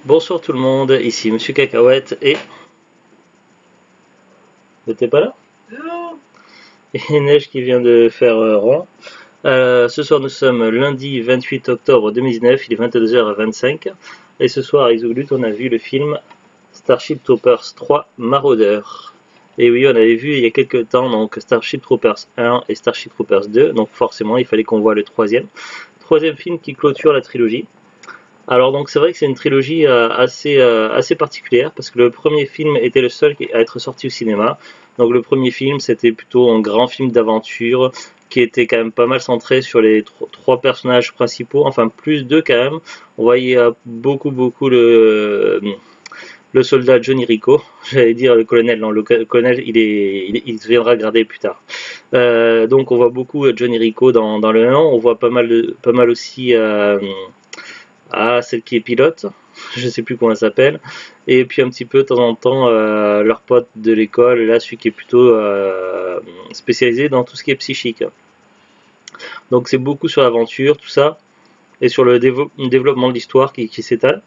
Bonsoir tout le monde, ici Monsieur Cacahuète et... T'es pas là? Non. Et Neige qui vient de faire rond. Ce soir nous sommes lundi 28 octobre 2019, il est 22h25. Et ce soir avec Zoulut on a vu le film Starship Troopers 3 Marauder. Et oui, on avait vu il y a quelques temps donc Starship Troopers 1 et Starship Troopers 2, donc forcément il fallait qu'on voit le troisième. Troisième film qui clôture la trilogie. Alors donc c'est vrai que c'est une trilogie assez particulière parce que le premier film était le seul à être sorti au cinéma. Donc le premier film c'était plutôt un grand film d'aventure qui était quand même pas mal centré sur les trois personnages principaux, enfin plus deux quand même. On voyait beaucoup le soldat Johnny Rico, j'allais dire le colonel, non le colonel il deviendra gradé plus tard. Donc on voit beaucoup Johnny Rico dans le 1, on voit pas mal aussi celle qui est pilote, je sais plus comment elle s'appelle, et puis un petit peu de temps en temps leur pote de l'école, là celui qui est plutôt spécialisé dans tout ce qui est psychique. Donc c'est beaucoup sur l'aventure, tout ça, et sur le développement de l'histoire qui s'étale.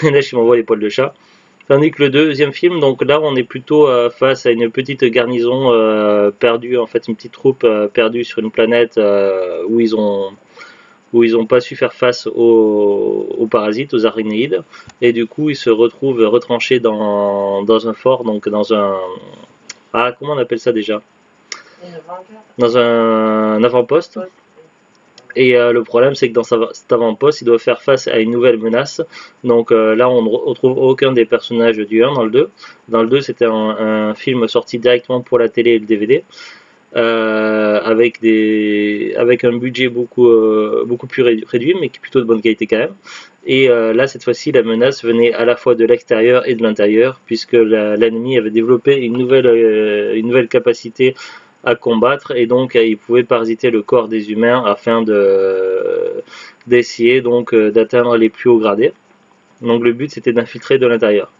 Et là je m'envoie les poils de chat. Tandis que le deuxième film, donc là on est plutôt face à une petite garnison perdue, en fait une petite troupe perdue sur une planète où ils n'ont pas su faire face aux parasites, aux araignéides, et du coup ils se retrouvent retranchés dans un fort, donc dans un... Ah, comment on appelle ça déjà? Dans un avant-poste. Et le problème, c'est que dans cet avant-poste, ils doivent faire face à une nouvelle menace. Donc là, on ne retrouve aucun des personnages du 1 dans le 2. Dans le 2, c'était un film sorti directement pour la télé et le DVD. Avec un budget beaucoup plus réduit, mais qui est plutôt de bonne qualité quand même. Et là, cette fois-ci, la menace venait à la fois de l'extérieur et de l'intérieur, puisque l'ennemi avait développé une nouvelle capacité à combattre, et donc il pouvait parasiter le corps des humains afin d'essayer donc d'atteindre les plus hauts gradés. Donc le but, c'était d'infiltrer de l'intérieur.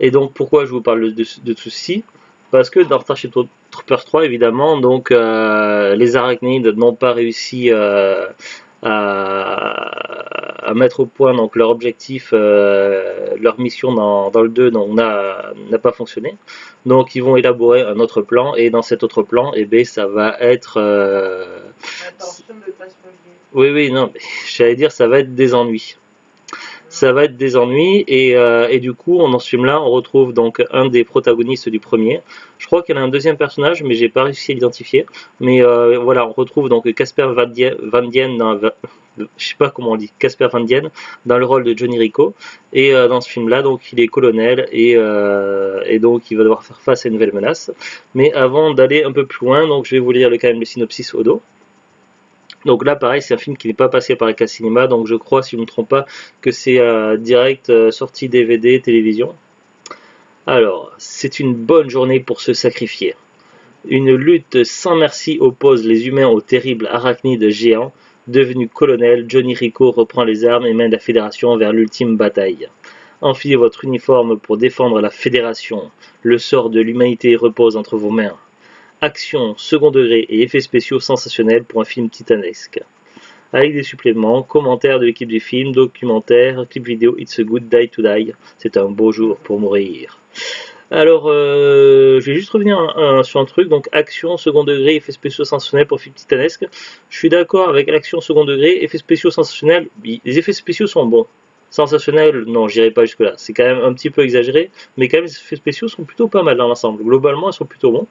Et donc pourquoi je vous parle de tout ceci? Parce que dans Starship Troopers 3, évidemment, donc les arachnides n'ont pas réussi à mettre au point donc leur objectif, leur mission dans le 2 n'a pas fonctionné. Donc ils vont élaborer un autre plan, et dans cet autre plan, eh bien, ça va être... Attention de pas spoiler. Oui, non, mais j'allais dire ça va être des ennuis. Ça va être des ennuis, et du coup dans ce film là on retrouve donc un des protagonistes du premier. Je crois qu'il y en a un deuxième personnage mais j'ai pas réussi à l'identifier, mais voilà, on retrouve donc Casper Van Dien dans, je sais pas comment on dit, Casper Van Dien dans le rôle de Johnny Rico, et dans ce film là donc il est colonel, et donc il va devoir faire face à une nouvelle menace. Mais avant d'aller un peu plus loin, donc je vais vous lire quand même le synopsis au dos. Donc là, pareil, c'est un film qui n'est pas passé par la case cinéma, donc je crois, si je ne me trompe pas, que c'est direct sortie DVD, télévision. Alors, c'est une bonne journée pour se sacrifier. Une lutte sans merci oppose les humains aux terribles arachnides géants. Devenu colonel, Johnny Rico reprend les armes et mène la Fédération vers l'ultime bataille. Enfilez votre uniforme pour défendre la Fédération. Le sort de l'humanité repose entre vos mains. Action, second degré et effets spéciaux sensationnels pour un film titanesque. Avec des suppléments, commentaires de l'équipe du film, documentaire, clip vidéo It's a Good Day to Die. C'est un beau jour pour mourir. Alors, je vais juste revenir sur un truc. Donc, action, second degré, effets spéciaux sensationnels pour film titanesque. Je suis d'accord avec l'action, second degré, effets spéciaux sensationnels. Les effets spéciaux sont bons. Sensationnels, non, j'irai pas jusque-là. C'est quand même un petit peu exagéré, mais quand même, les effets spéciaux sont plutôt pas mal dans l'ensemble. Globalement, ils sont plutôt bons.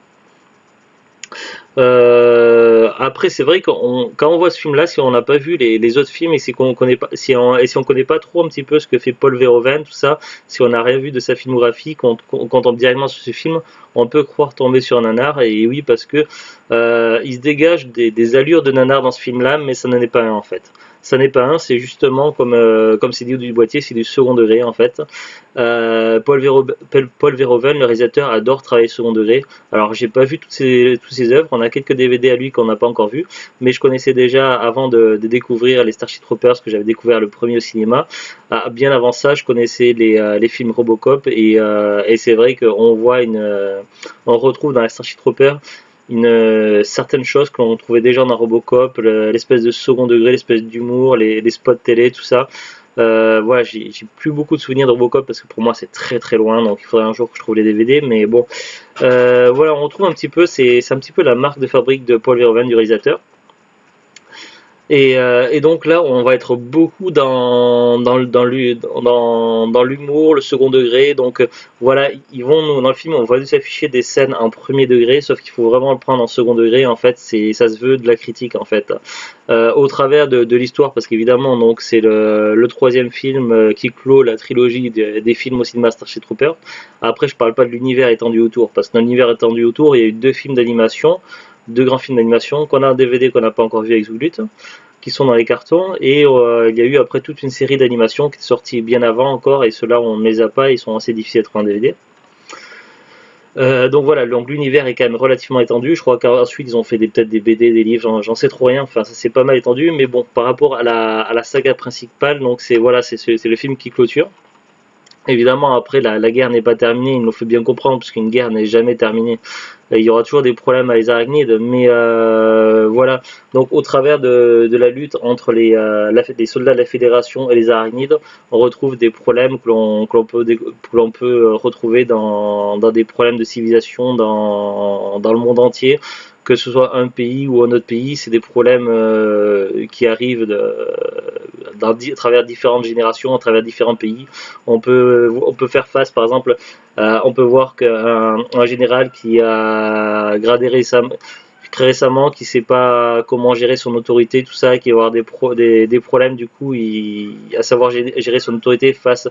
Après, c'est vrai que quand on voit ce film-là, si on n'a pas vu les autres films, et si on connaît pas, si on connaît pas trop un petit peu ce que fait Paul Verhoeven, tout ça, si on n'a rien vu de sa filmographie, qu'on tombe directement sur ce film, on peut croire tomber sur un nanar. Et oui, parce que il se dégage des allures de nanar dans ce film-là, mais ça n'en est pas un en fait. Ça n'est pas un, c'est justement comme c'est dit du boîtier, c'est du second degré en fait. Paul Verhoeven, le réalisateur, adore travailler second degré. Alors j'ai pas vu toutes ses œuvres, on a quelques DVD à lui qu'on n'a pas encore vu, mais je connaissais déjà avant de découvrir les Starship Troopers, que j'avais découvert le premier au cinéma. Bien avant ça, je connaissais les films Robocop, et c'est vrai qu'on voit on retrouve dans les Starship Troopers certaines choses qu'on trouvait déjà dans Robocop, l'espèce de second degré, l'espèce d'humour, les spots télé, tout ça. Voilà, j'ai plus beaucoup de souvenirs de Robocop parce que pour moi c'est très très loin, donc il faudrait un jour que je trouve les DVD, mais bon. Voilà, on retrouve un petit peu, c'est un petit peu la marque de fabrique de Paul Verhoeven, du réalisateur. Et donc là, on va être beaucoup dans l'humour, le second degré. Donc voilà, ils vont dans le film, on va nous afficher des scènes en premier degré, sauf qu'il faut vraiment le prendre en second degré. En fait, ça se veut de la critique en fait, au travers de l'histoire, parce qu'évidemment, donc c'est le troisième film qui clôt la trilogie des films au cinéma Starship Troopers. Après, je parle pas de l'univers étendu autour, parce que dans l'univers étendu autour, il y a eu deux films d'animation, deux grands films d'animation qu'on a en DVD qu'on n'a pas encore vu avec Zuglut, qui sont dans les cartons, et il y a eu après toute une série d'animations qui est sortie bien avant encore, et ceux-là on ne les a pas, ils sont assez difficiles à trouver en DVD. Donc voilà, donc l'univers est quand même relativement étendu. Je crois qu'ensuite ils ont fait peut-être des BD, des livres, j'en sais trop rien. Enfin, ça c'est pas mal étendu, mais bon, par rapport à la saga principale, donc c'est voilà, c'est le film qui clôture. Évidemment, après, la guerre n'est pas terminée, il nous faut bien comprendre, puisqu'une guerre n'est jamais terminée. Il y aura toujours des problèmes avec les araignides, mais voilà. Donc, au travers de la lutte entre les soldats de la Fédération et les araignides, on retrouve des problèmes que l'on peut retrouver dans des problèmes de civilisation dans le monde entier. Que ce soit un pays ou un autre pays, c'est des problèmes qui arrivent à travers différentes générations, à travers différents pays. On peut faire face, par exemple, on peut voir qu'un général qui a gradé récemment, qui ne sait pas comment gérer son autorité, tout ça, qui va avoir des problèmes du coup, à savoir gérer son autorité face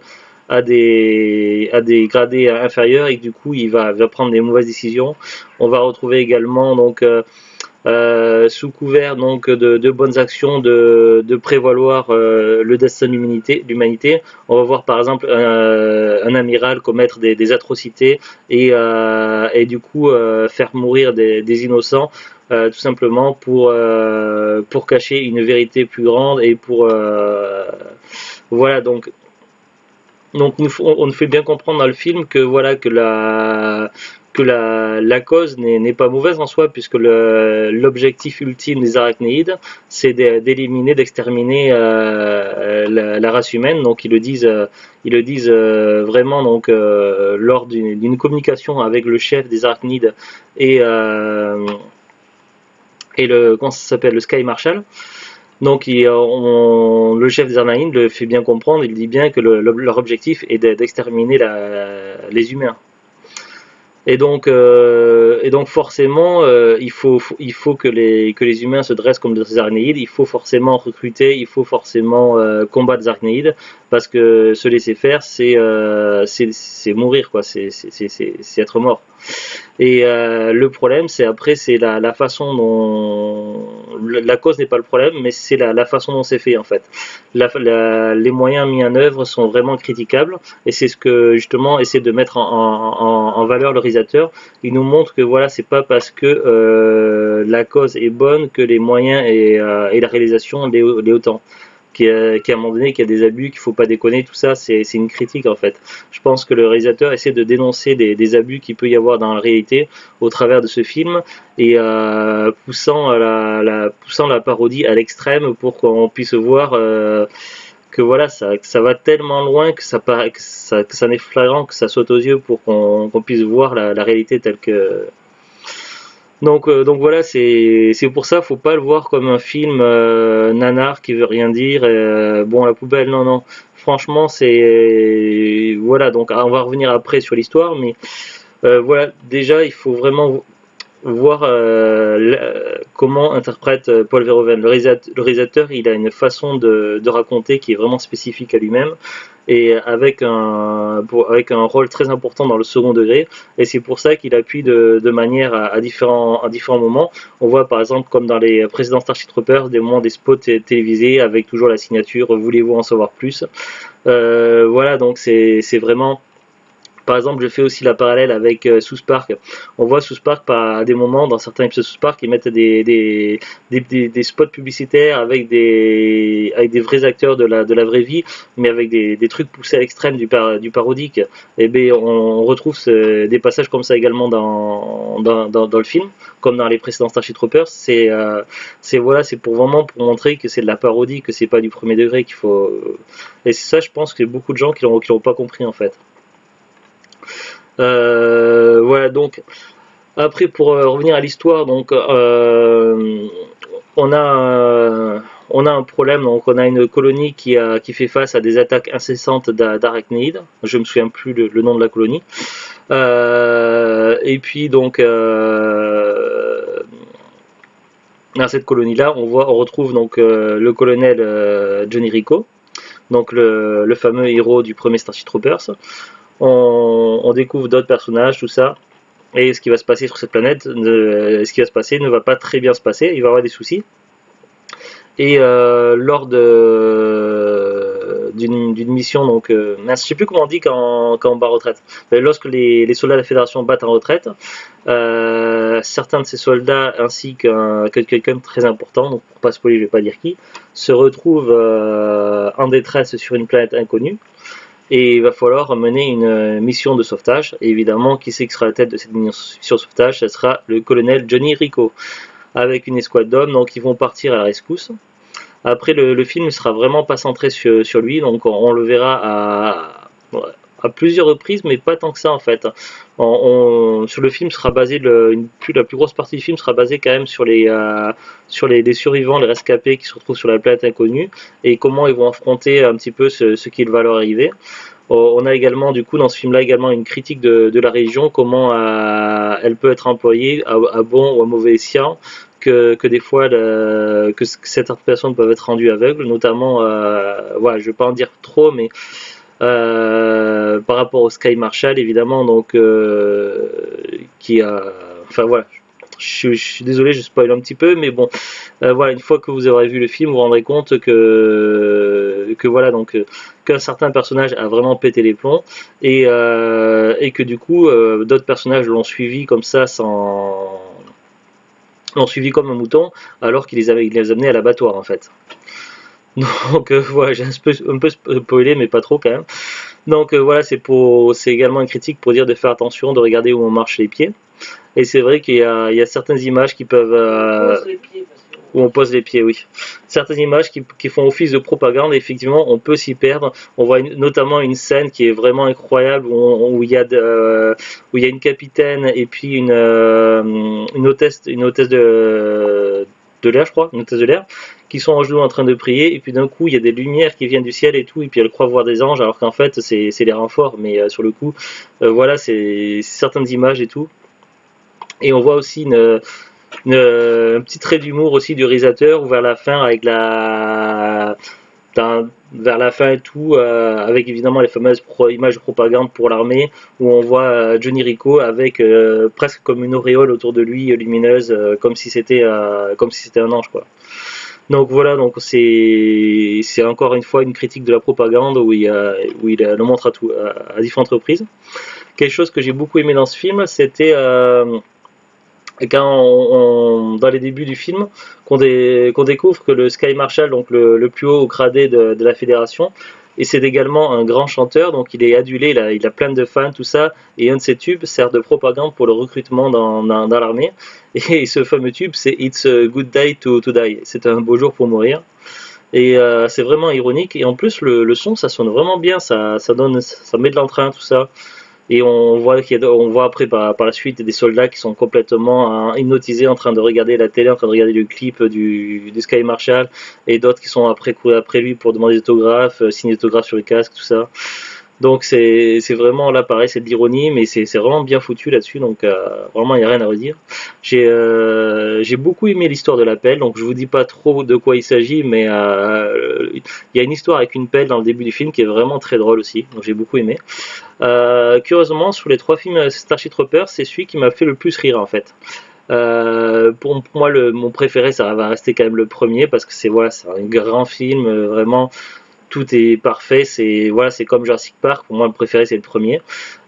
à des gradés inférieurs, et du coup il va prendre des mauvaises décisions. On va retrouver également donc sous couvert donc de bonnes actions, de prévaloir le destin de l'humanité. On va voir par exemple un amiral commettre des atrocités et du coup faire mourir des innocents, tout simplement pour cacher une vérité plus grande et pour voilà. Donc on nous fait bien comprendre dans le film que voilà que la cause n'est pas mauvaise en soi, puisque l'objectif ultime des arachnéides, c'est d'éliminer, d'exterminer la race humaine. Donc ils le disent vraiment donc lors d'une communication avec le chef des arachnéides et comment ça s'appelle, le Sky Marshal. Donc le chef des arachnéides le fait bien comprendre, il dit bien que leur objectif est d'exterminer les humains. Et donc forcément, il faut que les humains se dressent comme des arachnéides. Il faut forcément recruter, il faut forcément combattre des arachnéides, parce que se laisser faire, c'est mourir, quoi. C'est être mort. Et le problème, c'est la façon dont la cause n'est pas le problème, mais c'est la façon dont c'est fait en fait. Les moyens mis en œuvre sont vraiment critiquables, et c'est ce que justement essaie de mettre en valeur le réalisateur. Il nous montre que voilà, c'est pas parce que la cause est bonne que les moyens et la réalisation l'est autant. Qu'à un moment donné qu'il y a des abus, qu'il ne faut pas déconner, tout ça, c'est une critique en fait. Je pense que le réalisateur essaie de dénoncer des abus qu'il peut y avoir dans la réalité au travers de ce film, et poussant la parodie à l'extrême pour qu'on puisse voir que voilà, que ça va tellement loin que ça n'est flagrant, que ça saute aux yeux, pour qu'on puisse voir la réalité telle que. Donc voilà, c'est pour ça, faut pas le voir comme un film nanar qui veut rien dire. Bon, à la poubelle, non, non. Franchement, c'est voilà. Donc on va revenir après sur l'histoire, mais voilà. Déjà, il faut vraiment voir comment interprète Paul Verhoeven. Le réalisateur, il a une façon de raconter qui est vraiment spécifique à lui-même, et avec un rôle très important dans le second degré, et c'est pour ça qu'il appuie de manière à différents moments. On voit par exemple, comme dans les précédents Starship Troopers, des spots télévisés avec toujours la signature « Voulez-vous en savoir plus ?» Voilà, donc c'est vraiment Par exemple, je fais aussi la parallèle avec South Park. On voit South Park à des moments, dans certains épisodes de South Park, ils mettent des spots publicitaires avec des vrais acteurs de la vraie vie, mais avec des trucs poussés à l'extrême du parodique. Et bien, on retrouve des passages comme ça également dans le film, comme dans les précédents Starship Troopers. Voilà, c'est pour vraiment pour montrer que c'est de la parodie, que c'est pas du premier degré qu'il faut. Et c'est ça, je pense qu'il y a beaucoup de gens qui l'ont pas compris en fait. Voilà, donc après pour revenir à l'histoire, donc on a un problème, donc on a une colonie qui fait face à des attaques incessantes d'arachnides. Je me souviens plus le nom de la colonie. Et puis donc dans cette colonie-là, on retrouve donc le colonel Johnny Rico, donc le fameux héros du premier Starship Troopers. On découvre d'autres personnages, tout ça. Et ce qui va se passer sur cette planète, ce qui va se passer ne va pas très bien se passer, il va y avoir des soucis. Et lors d'une mission, donc, je sais plus comment on dit quand on bat en retraite, mais lorsque les soldats de la Fédération battent en retraite, certains de ces soldats ainsi que quelqu'un de très important, donc pour pas spoiler, je vais pas dire qui, se retrouvent en détresse sur une planète inconnue. Et il va falloir mener une mission de sauvetage. Et évidemment, qui c'est qui sera à la tête de cette mission de sauvetage? Ce sera le colonel Johnny Rico, avec une escouade d'hommes, donc ils vont partir à la rescousse. Après, le film ne sera vraiment pas centré sur lui, donc on le verra à plusieurs reprises, mais pas tant que ça en fait. Sur le film sera basé, la plus grosse partie du film sera basée quand même sur les survivants, les rescapés qui se retrouvent sur la planète inconnue, et comment ils vont affronter un petit peu ce qui va leur arriver. On a également, du coup, dans ce film-là, également une critique de la région, comment elle peut être employée à bon ou à mauvais escient, que des fois, que certaines personnes peuvent être rendues aveugles, notamment, voilà, je ne vais pas en dire trop, mais par rapport au Sky Marshal, évidemment, donc, enfin voilà, je suis désolé, je spoil un petit peu, mais bon, voilà, une fois que vous aurez vu le film, vous vous rendrez compte que voilà, donc qu'un certain personnage a vraiment pété les plombs et que du coup, d'autres personnages l'ont suivi comme ça l'ont suivi comme un mouton, alors qu'il il les amenait à l'abattoir en fait. Donc voilà, j'ai un peu spoilé, mais pas trop quand même. Donc voilà, c'est également une critique pour dire de faire attention, de regarder où on marche les pieds. Et c'est vrai qu'il y a certaines images qui peuvent où on pose les pieds, oui. Certaines images qui font office de propagande, et effectivement, on peut s'y perdre. On voit notamment une scène qui est vraiment incroyable où il y a une capitaine et puis une hôtesse de l'air, je crois, une hôtesse de l'air, qui sont en genoux en train de prier, et puis d'un coup il y a des lumières qui viennent du ciel et tout, et puis elle croit voir des anges, alors qu'en fait c'est les renforts, mais sur le coup, voilà, c'est certaines images et tout. Et on voit aussi un petit trait d'humour aussi du réalisateur, où vers la fin, vers la fin et tout, avec évidemment les fameuses images de propagande pour l'armée, où on voit Johnny Rico avec presque comme une auréole autour de lui lumineuse, comme si c'était un ange, quoi. Donc voilà, donc c'est encore une fois une critique de la propagande où il le montre à différentes reprises. Quelque chose que j'ai beaucoup aimé dans ce film, c'était quand dans les débuts du film, qu'on découvre que le Sky Marshal, donc le plus haut gradé de la fédération, et c'est également un grand chanteur, donc il est adulé, il a plein de fans, tout ça, et un de ses tubes sert de propagande pour le recrutement dans l'armée, et ce fameux tube c'est It's a good day to die, c'est un beau jour pour mourir. Et c'est vraiment ironique, et en plus le son ça sonne vraiment bien, ça met de l'entrain, tout ça. Et on voit après par la suite des soldats qui sont complètement hypnotisés en train de regarder la télé, en train de regarder le clip du Sky Marshal, et d'autres qui sont courir après lui pour demander des autographes, signer des autographes sur les casques, tout ça. Donc c'est vraiment là pareil, c'est de l'ironie, mais c'est vraiment bien foutu là-dessus, donc vraiment il n'y a rien à redire. J'ai beaucoup aimé l'histoire de la pelle, donc je vous dis pas trop de quoi il s'agit, mais il y a une histoire avec une pelle dans le début du film qui est vraiment très drôle aussi, donc j'ai beaucoup aimé. Curieusement, sur les 3 films Starship Troopers, c'est celui qui m'a fait le plus rire en fait. Pour moi, mon préféré, ça va rester quand même le premier, parce que c'est un grand film, vraiment. tout est parfait, c'est voilà, c'est comme Jurassic Park, pour moi le préféré c'est le premier.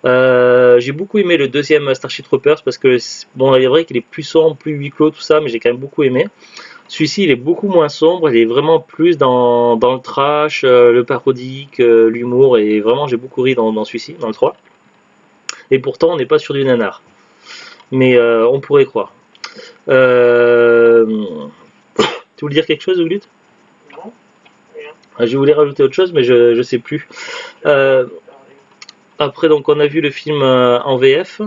J'ai beaucoup aimé le deuxième Starship Troopers parce que bon, il est vrai qu'il est plus sombre, plus huis clos, tout ça, mais j'ai quand même beaucoup aimé. Celui-ci il est beaucoup moins sombre, il est vraiment plus dans le trash, le parodique, l'humour, et vraiment j'ai beaucoup ri dans celui-ci, dans le 3. Et pourtant on n'est pas sur du nanar, mais on pourrait croire. Euh... Tu voulais dire quelque chose, Oulut? Non, rien. Je voulais rajouter autre chose, mais je sais plus. Euh, Après, donc, on a vu le film en VF.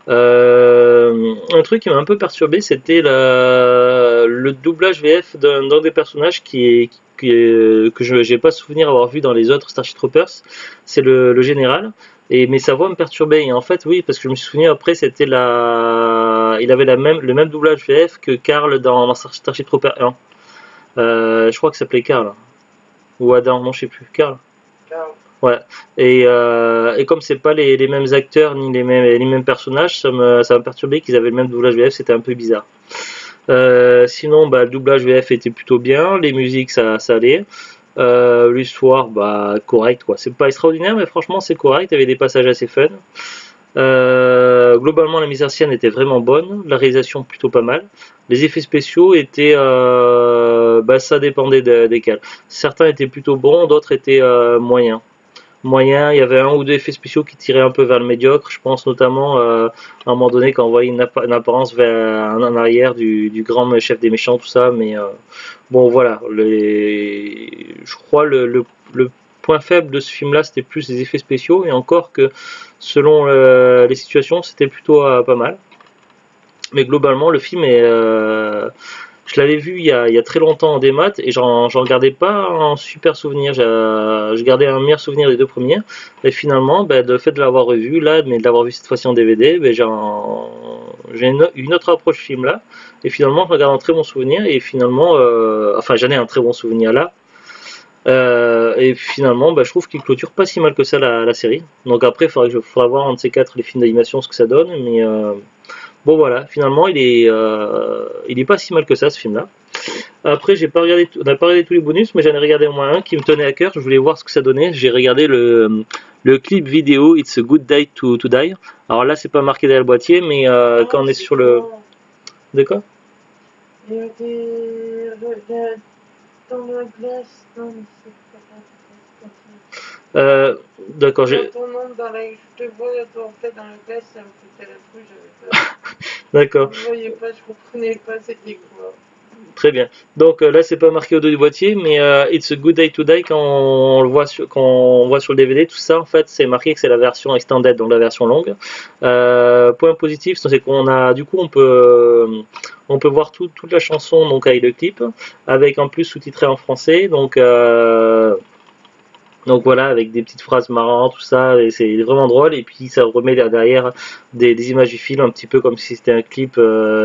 Un truc qui m'a un peu perturbé, c'était le doublage VF d'un des personnages que je n'ai pas souvenir avoir vu dans les autres Starship Troopers. C'est le général. Mais sa voix me perturbait. Et en fait, oui, parce que je me suis souvenu après, il avait le même doublage VF que Carl dans Starship Troopers 1. Je crois que ça s'appelait Carl. Ou Adam, non, je sais plus. Carl. Ciao. Ouais. Et comme c'est pas les mêmes acteurs ni les mêmes personnages, ça m'a perturbé qu'ils avaient le même doublage VF, c'était un peu bizarre. Sinon, bah, le doublage VF était plutôt bien, les musiques ça allait. L'histoire, bah, correct quoi. C'est pas extraordinaire, mais franchement c'est correct. Il y avait des passages assez fun. Globalement, la mise en scène était vraiment bonne, la réalisation plutôt pas mal. Les effets spéciaux étaient, bah, ça dépendait desquels. Certains étaient plutôt bons, d'autres étaient moyens. Il y avait un ou deux effets spéciaux qui tiraient un peu vers le médiocre. Je pense notamment à un moment donné quand on voyait une apparence vers en arrière du grand chef des méchants, tout ça. Mais bon, voilà. Je crois le point faible de ce film-là, c'était plus les effets spéciaux. Et encore que selon les situations, c'était plutôt pas mal. Mais globalement, le film est. Je l'avais vu il y a très longtemps en démat et j'en gardais pas un super souvenir. Je gardais un meilleur souvenir des deux premiers. Et finalement, ben, le fait de l'avoir revu là, mais de l'avoir vu cette fois-ci en DVD, ben, j'ai une autre approche film là. Et finalement, je regarde un très bon souvenir. Et finalement, enfin, j'en ai un très bon souvenir là. Et finalement, bah, je trouve qu'il clôture pas si mal que ça la série. Donc après, faudra voir un de ces quatre les films d'animation ce que ça donne. Mais bon voilà, finalement, il est pas si mal que ça ce film-là. Après, j'ai pas regardé, on n'a pas regardé tous les bonus, mais j'en ai regardé au moins un qui me tenait à cœur. Je voulais voir ce que ça donnait. J'ai regardé le clip vidéo It's a Good Day to Die. Alors là, c'est pas marqué dans le boîtier, mais quand on est sur le. De quoi? Il y a dans la glace. Non, mais c'est pas D'accord, quand on entre dans la. Je te vois entrer dans la glace, ça me foutait la trouille, j'avais peur. d'accord. Je ne voyais pas, je comprenais pas c'était quoi. Très bien. Donc là, c'est pas marqué au dos du boîtier, mais It's a Good Day to Die quand on le voit quand on voit sur le DVD, tout ça en fait, c'est marqué que c'est la version extended, donc la version longue. Point positif, c'est qu'on a, du coup, on peut voir toute la chanson donc avec le clip, avec en plus sous-titré en français, donc voilà, avec des petites phrases marrantes, tout ça, et c'est vraiment drôle. Et puis ça remet derrière des images du film, un petit peu comme si c'était un clip,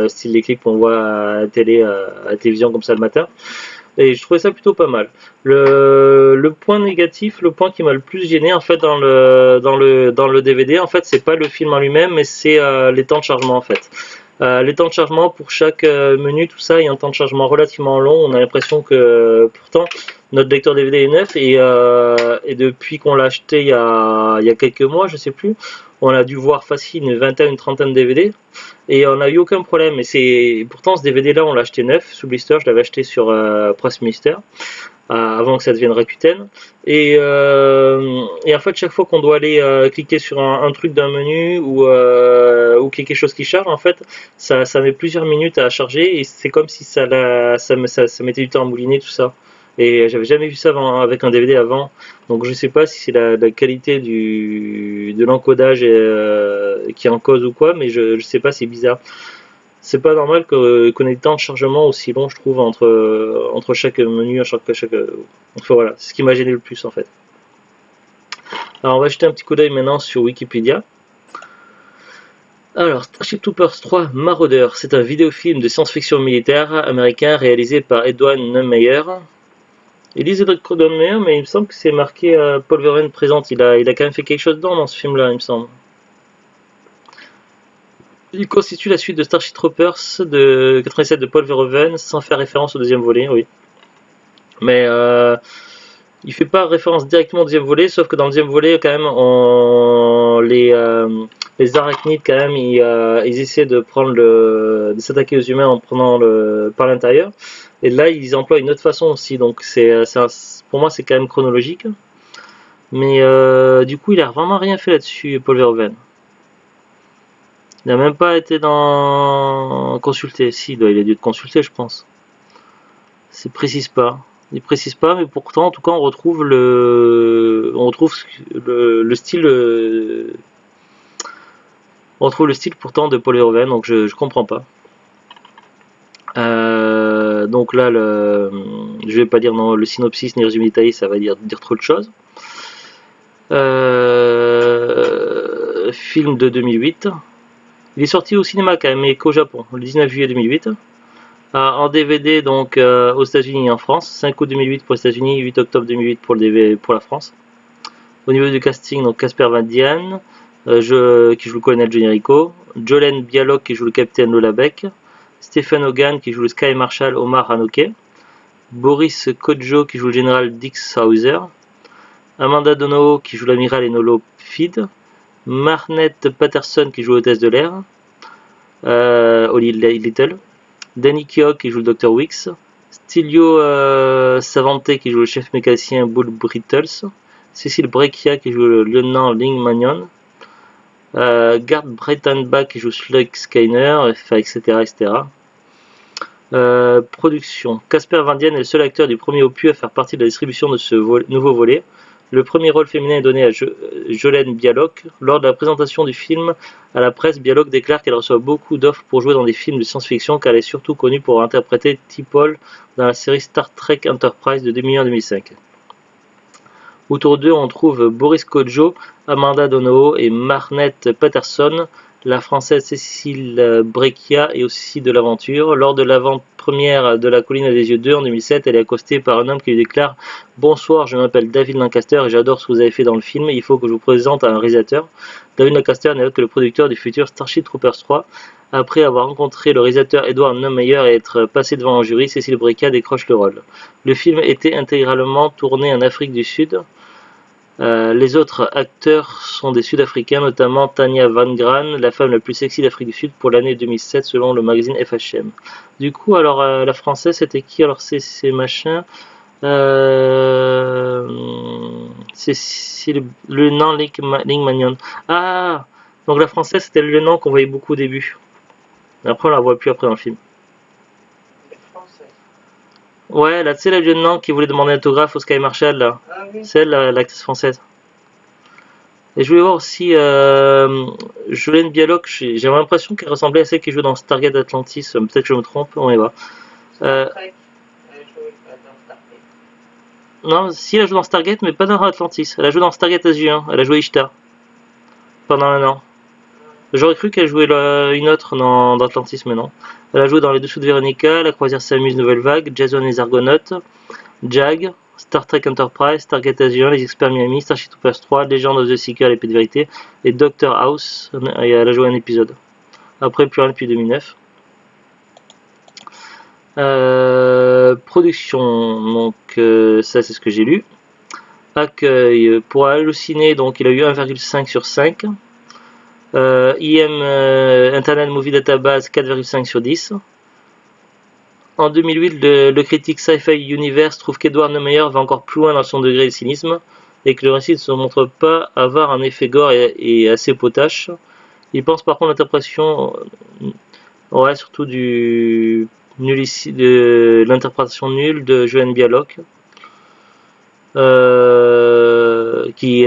style les clips qu'on voit à la télé, à la télévision comme ça le matin. Et je trouvais ça plutôt pas mal. Le point négatif, le point qui m'a le plus gêné en fait dans le DVD, en fait, c'est pas le film en lui-même, mais c'est les temps de chargement en fait. Les temps de chargement pour chaque menu, tout ça, il y a un temps de chargement relativement long. On a l'impression que pourtant notre lecteur DVD est neuf et depuis qu'on l'a acheté il y a quelques mois, je sais plus, on a dû voir facile une vingtaine, une trentaine de DVD et on n'a eu aucun problème. Et pourtant ce DVD là, on l'a acheté neuf sous blister. Je l'avais acheté sur Press Minister avant que ça devienne Rakuten. Et en fait, chaque fois qu'on doit aller cliquer sur un truc d'un menu ou quelque chose qui charge, en fait, ça met plusieurs minutes à charger et c'est comme si ça mettait du temps à mouliner tout ça. Et j'avais jamais vu ça avec un DVD avant, donc je sais pas si c'est la qualité de l'encodage qui est en cause ou quoi, mais je sais pas, c'est bizarre. C'est pas normal qu'on ait des temps de chargement aussi longs, je trouve, entre chaque menu, enfin voilà, c'est ce qui m'a gêné le plus en fait. Alors on va jeter un petit coup d'œil maintenant sur Wikipédia. Alors, Starship Troopers 3 Marauder, c'est un vidéofilm de science-fiction militaire américain réalisé par Edwin Neumeyer. Elizabeth Cronenmeyer, mais il me semble que c'est marqué Paul Verhoeven présente. Il a quand même fait quelque chose dedans dans ce film-là, il me semble. Il constitue la suite de Starship Troopers de 87 de Paul Verhoeven, sans faire référence au deuxième volet, oui. Mais Il fait pas référence directement au deuxième volet, sauf que dans le deuxième volet, quand même, les arachnides, quand même, ils essaient de de s'attaquer aux humains en prenant par l'intérieur. Et là, ils emploient une autre façon aussi, donc pour moi, c'est quand même chronologique. Mais du coup, il a vraiment rien fait là-dessus, Paul Verhoeven. Il n'a même pas été consulté. Si, il a dû être consulté, je pense. Il précise pas. Il précise pas, mais pourtant, en tout cas, on retrouve le style, on retrouve le style pourtant de Paul Verhoeven, donc je comprends pas. Donc là, je vais pas dire non, le synopsis ni le résumé détaillé, ça va dire trop de choses. Film de 2008. Il est sorti au cinéma quand même, mais qu'au Japon, le 19 juillet 2008. En DVD donc aux États-Unis et en France, 5 août 2008 pour les États-Unis, 8 octobre 2008 pour le DVD pour la France. Au niveau du casting, donc Casper Van Dien, qui joue le colonel Generico, Jolene Bialog qui joue le capitaine Lola Beck, Stephen Hogan qui joue le Sky Marshal Omar Hanoke, Boris Kodjoe qui joue le général Dix Hauser, Amanda Donohoe qui joue l'amiral Enolo Fid, Marnette Patterson qui joue l'hôtesse de l'air, Holly Little, Danny Keogh qui joue le Dr Wicks, Stilio Savante qui joue le chef mécanicien Bull Brittles, Cécile Breccia qui joue le lieutenant Ling Magnon, Gard Breitenbach qui joue Slug Skyner, etc. etc. Production. Casper Van Dien est le seul acteur du premier opus à faire partie de la distribution de ce nouveau volet. Le premier rôle féminin est donné à Jolene Bialog. Lors de la présentation du film à la presse, Bialog déclare qu'elle reçoit beaucoup d'offres pour jouer dans des films de science-fiction, car elle est surtout connue pour interpréter T'Pol dans la série Star Trek Enterprise de 2001 2005. Autour d'eux, on trouve Boris Kodjoe, Amanda Donohoe et Marnette Patterson. La française Cécile Breccia est aussi de l'aventure. Lors de l'avant-première de La Colline des Yeux 2 en 2007, elle est accostée par un homme qui lui déclare « Bonsoir, je m'appelle David Lancaster et j'adore ce que vous avez fait dans le film. Il faut que je vous présente à un réalisateur. » David Lancaster n'est autre que le producteur du futur Starship Troopers 3. Après avoir rencontré le réalisateur Edward Neumeyer et être passé devant un jury, Cécile Breccia décroche le rôle. Le film était intégralement tourné en Afrique du Sud. Les autres acteurs sont des Sud-Africains, notamment Tanya Van Gran, la femme la plus sexy d'Afrique du Sud pour l'année 2007 selon le magazine FHM. Du coup, alors la française c'était qui? Alors c'est machin. C'est le lieutenant Ling Magnon. Ah, donc la française c'était le lieutenant qu'on voyait beaucoup au début. Après on la voit plus après dans le film. Ouais, là, tu sais, la lieutenant qui voulait demander un autographe au Sky Marshal, là. Ah oui. Celle, l'actrice française. Et je voulais voir aussi Jolene Bialog. J'ai l'impression qu'elle ressemblait à celle qui joue dans Stargate Atlantis. Peut-être que je me trompe, on y va. Non, si elle joue dans Stargate, mais pas dans Atlantis. Elle a joué dans Stargate Azure. Elle a joué Ishtar pendant un an. J'aurais cru qu'elle jouait une autre dans Atlantis, mais non. Elle a joué dans Les Dessous de Véronica, La Croisière s'amuse, Nouvelle Vague, Jason et les Argonautes, Jag, Star Trek Enterprise, Stargate Azure, Les Experts Miami, Starship Troopers 3, Legend of the Seeker, L'Épée de Vérité, et Doctor House, et elle a joué un épisode. Après, plus rien depuis 2009. Production, donc ça c'est ce que j'ai lu. Accueil, pour Halluciné, donc il a eu 1,5 sur 5. Internet Movie Database 4,5 sur 10. En 2008, le critique Sci-Fi Universe trouve qu'Edward Neumeyer va encore plus loin dans son degré de cynisme et que le récit ne se montre pas avoir un effet gore et assez potache. Il pense par contre l'interprétation, surtout de l'interprétation nulle de Jolene Bialog. Qui,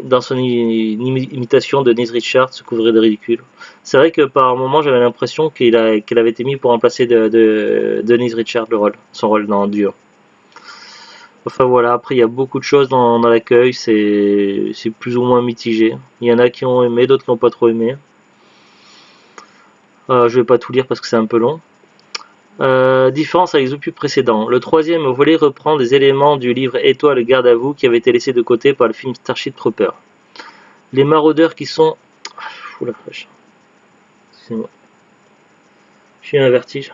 dans son imitation de Denise Richards, se couvrait de ridicule. C'est vrai que par moment, j'avais l'impression qu'elle avait été mise pour remplacer de Denise Richards son rôle dans Duo. Enfin voilà, après il y a beaucoup de choses dans l'accueil, c'est plus ou moins mitigé. Il y en a qui ont aimé, d'autres qui n'ont pas trop aimé. Je vais pas tout lire parce que c'est un peu long. Différence avec les opus précédents. Le troisième volet reprend des éléments du livre Étoile garde à vous qui avait été laissé de côté par le film Starship Troopers. Les maraudeurs qui sont... Ouh la vache. Excusez-moi. J'ai eu un vertige.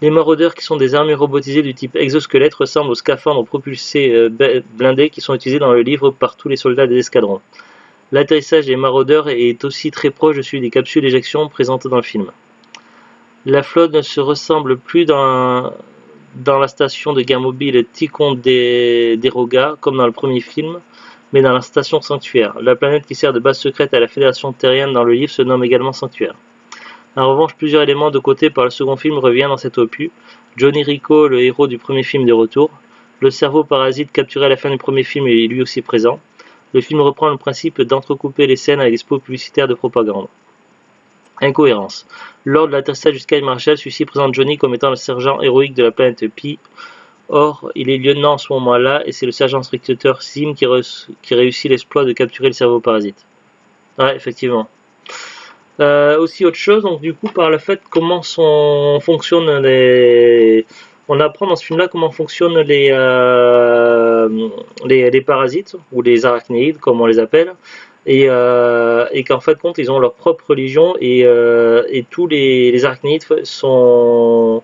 Les maraudeurs, qui sont des armées robotisées du type exosquelette, ressemblent aux scaphandres propulsés blindés qui sont utilisés dans le livre par tous les soldats des escadrons. L'atterrissage des maraudeurs est aussi très proche de celui des capsules d'éjection présentées dans le film. La flotte ne se ressemble plus dans la station de guerre mobile Ticonderoga comme dans le premier film, mais dans la station Sanctuaire. La planète qui sert de base secrète à la Fédération terrienne dans le livre se nomme également Sanctuaire. En revanche, plusieurs éléments de côté par le second film reviennent dans cet opus. Johnny Rico, le héros du premier film, de retour. Le cerveau parasite capturé à la fin du premier film est lui aussi présent. Le film reprend le principe d'entrecouper les scènes avec des spots publicitaires de propagande. Incohérence. Lors de l'atterrissage du Sky Marshal, celui-ci présente Johnny comme étant le sergent héroïque de la planète Pi. Or, il est lieutenant en ce moment-là et c'est le sergent instructeur Sim qui réussit l'exploit de capturer le cerveau parasite. Ouais, effectivement. Aussi autre chose, donc du coup par le fait comment fonctionnent les... On apprend dans ce film là comment fonctionnent les parasites, ou les arachnéides comme on les appelle, et qu'en fait compte ils ont leur propre religion et tous les arachnéides sont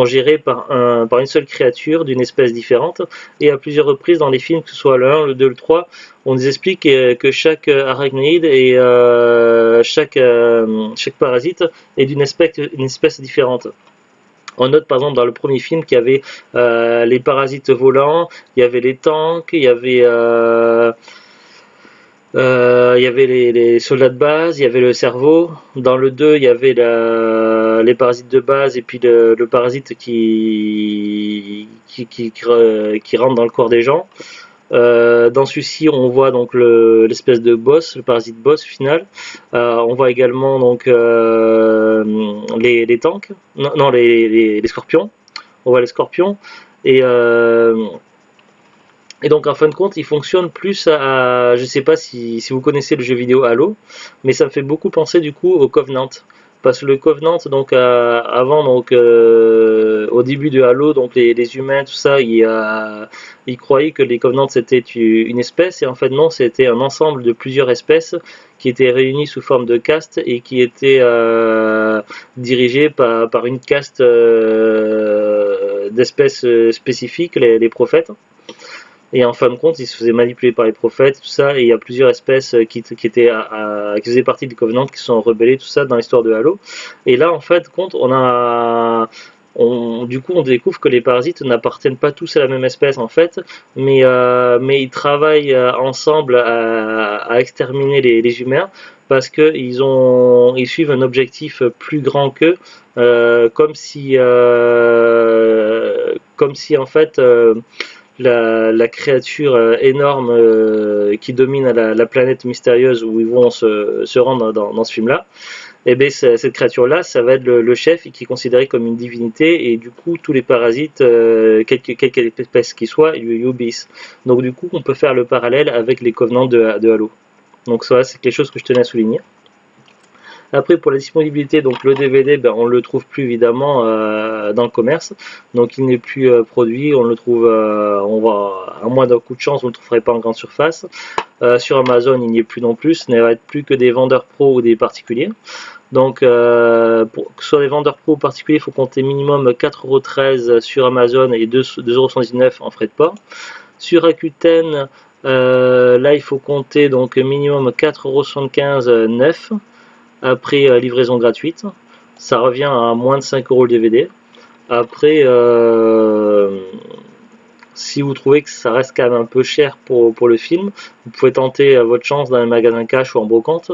gérés par une seule créature d'une espèce différente, et à plusieurs reprises dans les films, que ce soit le 1, le 2, le 3, on nous explique que chaque arachnéide et chaque parasite est d'une espèce différente. On note par exemple dans le premier film qu'il y avait les parasites volants, il y avait les tanks, il y avait les soldats de base, il y avait le cerveau. Dans le 2, il y avait les parasites de base et puis le parasite qui rentre dans le corps des gens. Dans celui-ci, on voit donc l'espèce de boss, le parasite boss final. On voit également donc les tanks, non les scorpions. On voit les scorpions et donc en fin de compte, il fonctionne plus à, je sais pas si vous connaissez le jeu vidéo Halo, mais ça me fait beaucoup penser du coup au Covenant. Parce que le Covenant, donc avant, donc au début de Halo, donc les humains, tout ça, ils croyaient que les Covenants c'était une espèce, et en fait non, c'était un ensemble de plusieurs espèces qui étaient réunies sous forme de caste et qui étaient dirigées par une caste d'espèces spécifiques, les prophètes. Et en fin de compte, ils se faisaient manipuler par les prophètes, tout ça, et il y a plusieurs espèces qui faisaient partie du Covenant, qui sont rebellées, tout ça, dans l'histoire de Halo. Et là, en fait, compte, du coup, on découvre que les parasites n'appartiennent pas tous à la même espèce, en fait, mais ils travaillent ensemble à exterminer les humains, parce qu'ils suivent un objectif plus grand qu'eux, comme si en fait la créature énorme qui domine la planète mystérieuse où ils vont se rendre dans ce film-là, et bien cette créature-là, ça va être le chef qui est considéré comme une divinité, et du coup tous les parasites, quelque espèce qu'ils soient, ils lui obéissent. Donc du coup on peut faire le parallèle avec les Covenants de Halo. Donc ça, c'est quelque chose que je tenais à souligner. Après, pour la disponibilité, donc le DVD, on le trouve plus évidemment dans le commerce, donc il n'est plus produit. On le trouve, à moins d'un coup de chance, vous ne le trouverez pas en grande surface. Sur Amazon, il n'y est plus non plus. Ce n'est plus que des vendeurs pro ou des particuliers. Donc, pour que ce soit des vendeurs pro ou particuliers, il faut compter minimum 4,13 € sur Amazon et 2,79 € en frais de port. Sur Rakuten, là, il faut compter donc minimum 4,75 € neuf. Après livraison gratuite, ça revient à moins de 5 € le DVD. Après, si vous trouvez que ça reste quand même un peu cher pour le film, vous pouvez tenter votre chance dans un magasin cash ou en brocante.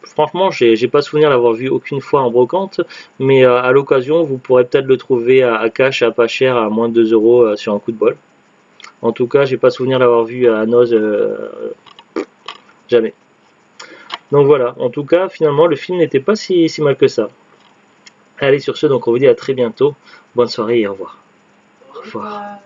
Franchement, j'ai pas souvenir d'avoir vu aucune fois en brocante, mais à l'occasion, vous pourrez peut-être le trouver à cash, à pas cher, à moins de 2 € sur un coup de bol. En tout cas, j'ai pas souvenir d'avoir vu à Noz, jamais. Donc voilà, en tout cas, finalement, le film n'était pas si mal que ça. Allez, sur ce, donc on vous dit à très bientôt. Bonne soirée et au revoir. Au revoir.